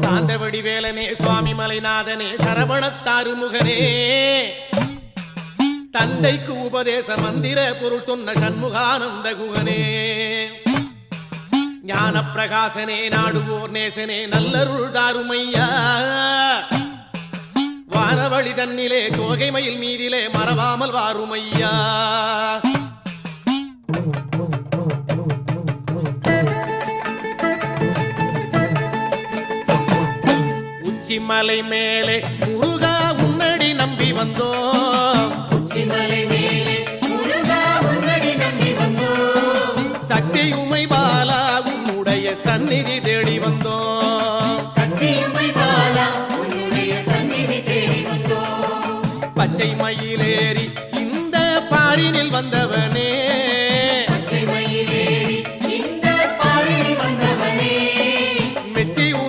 சாந்தவடி வேலனே சுவாமி மலைநாதனே சரவணத்தாறு முகனே தந்தைக்கு உபதேச மந்திர பொருள் சொன்ன சண்முகானந்த குகனே ஞான பிரகாசனே நாடுவோர் நேசனே நல்லருள் தாருமையா வானவழி தன்னிலே தோகை மயில் மீதிலே மறவாமல் வாருமையா உச்சிமலை மேலே முருகா உன்னடி நம்பி வந்தோம் சக்தி உமை பாலா உன்னுடைய சந்நிதி தேடி வந்தோம் பச்சை மயிலேறி